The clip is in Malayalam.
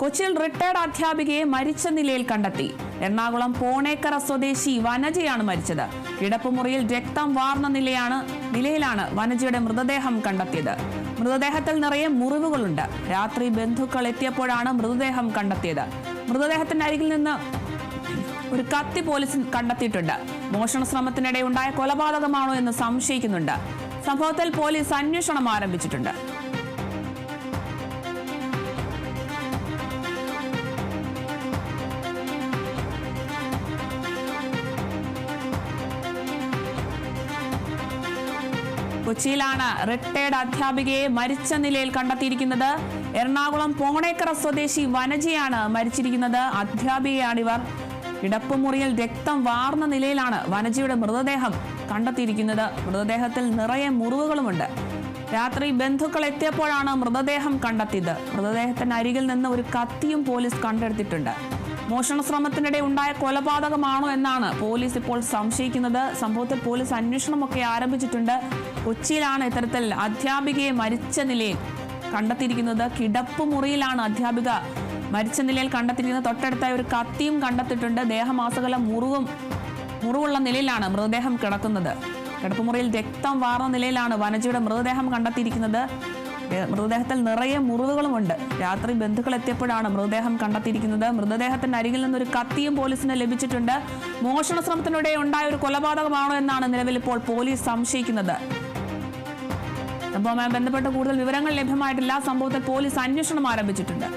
കൊച്ചിയിൽ റിട്ടയർഡ് അധ്യാപികയെ മരിച്ച നിലയിൽ കണ്ടെത്തി. എറണാകുളം പോണേക്കര സ്വദേശി വനജയാണ് മരിച്ചത്. കിടപ്പുമുറിയിൽ രക്തം വാർന്ന നിലയിലാണ് വനജയുടെ മൃതദേഹം കണ്ടെത്തിയത്. മൃതദേഹത്തിൽ നിറയെ മുറിവുകളുണ്ട്. രാത്രി ബന്ധുക്കൾ എത്തിയപ്പോഴാണ് മൃതദേഹം കണ്ടെത്തിയത്. മൃതദേഹത്തിന്റെ അരികിൽ നിന്ന് ഒരു കത്തി പോലീസ് കണ്ടെത്തിയിട്ടുണ്ട്. മോഷണ ശ്രമത്തിനിടെ ഉണ്ടായ കൊലപാതകമാണോ എന്ന് സംശയിക്കുന്നുണ്ട്. സംഭവത്തിൽ പോലീസ് അന്വേഷണം ആരംഭിച്ചിട്ടുണ്ട്. കൊച്ചിയിലാണ് റിട്ടയർഡ് അധ്യാപികയെ മരിച്ച നിലയിൽ കണ്ടെത്തിയിരിക്കുന്നത്. എറണാകുളം പോണേക്കര സ്വദേശി വനജയാണ് മരിച്ചിരിക്കുന്നത്. അധ്യാപികയാണിവർ. കിടപ്പുമുറിയിൽ രക്തം വാർന്ന നിലയിലാണ് വനജയുടെ മൃതദേഹം കണ്ടെത്തിയിരിക്കുന്നത്. മൃതദേഹത്തിൽ നിറയെ മുറിവുകളുമുണ്ട്. രാത്രി ബന്ധുക്കൾ എത്തിയപ്പോഴാണ് മൃതദേഹം കണ്ടെത്തിയത്. മൃതദേഹത്തിന് അരികിൽ നിന്ന് ഒരു കത്തിയും പോലീസ് കണ്ടെടുത്തിട്ടുണ്ട്. മോഷണ ശ്രമത്തിനിടെ ഉണ്ടായ കൊലപാതകമാണോ എന്നാണ് പോലീസ് ഇപ്പോൾ സംശയിക്കുന്നത്. സംഭവത്തിൽ പോലീസ് അന്വേഷണമൊക്കെ ആരംഭിച്ചിട്ടുണ്ട്. കൊച്ചിയിലാണ് ഇത്തരത്തിൽ അധ്യാപികയെ മരിച്ച നിലയിൽ കണ്ടെത്തിയിരിക്കുന്നത്. കിടപ്പുമുറിയിലാണ് അധ്യാപിക മരിച്ച നിലയിൽ കണ്ടെത്തിയിരിക്കുന്നത്. തൊട്ടടുത്തായി ഒരു കത്തിയും കണ്ടെത്തിയിട്ടുണ്ട്. ദേഹമാസകലം മുറിവുള്ള നിലയിലാണ് മൃതദേഹം കിടക്കുന്നത്. കിടപ്പുമുറിയിൽ രക്തം വാർന്ന നിലയിലാണ് വനജയുടെ മൃതദേഹം കണ്ടെത്തിയിരിക്കുന്നത്. മൃതദേഹത്തിൽ നിറയെ മുറിവുകളുമുണ്ട്. രാത്രി ബന്ധുക്കൾ എത്തിയപ്പോഴാണ് മൃതദേഹം കണ്ടെത്തിയിരിക്കുന്നത്. മൃതദേഹത്തിന്റെ അരികിൽ നിന്നൊരു കത്തിയും പോലീസിന് ലഭിച്ചിട്ടുണ്ട്. മോഷണ ശ്രമത്തിനിടെ ഉണ്ടായ ഒരു കൊലപാതകമാണോ എന്നാണ് നിലവിൽ ഇപ്പോൾ പോലീസ് സംശയിക്കുന്നത്. സംഭവവുമായി ബന്ധപ്പെട്ട് കൂടുതൽ വിവരങ്ങൾ ലഭ്യമായിട്ടില്ല. സംഭവത്തിൽ പോലീസ് അന്വേഷണം ആരംഭിച്ചിട്ടുണ്ട്.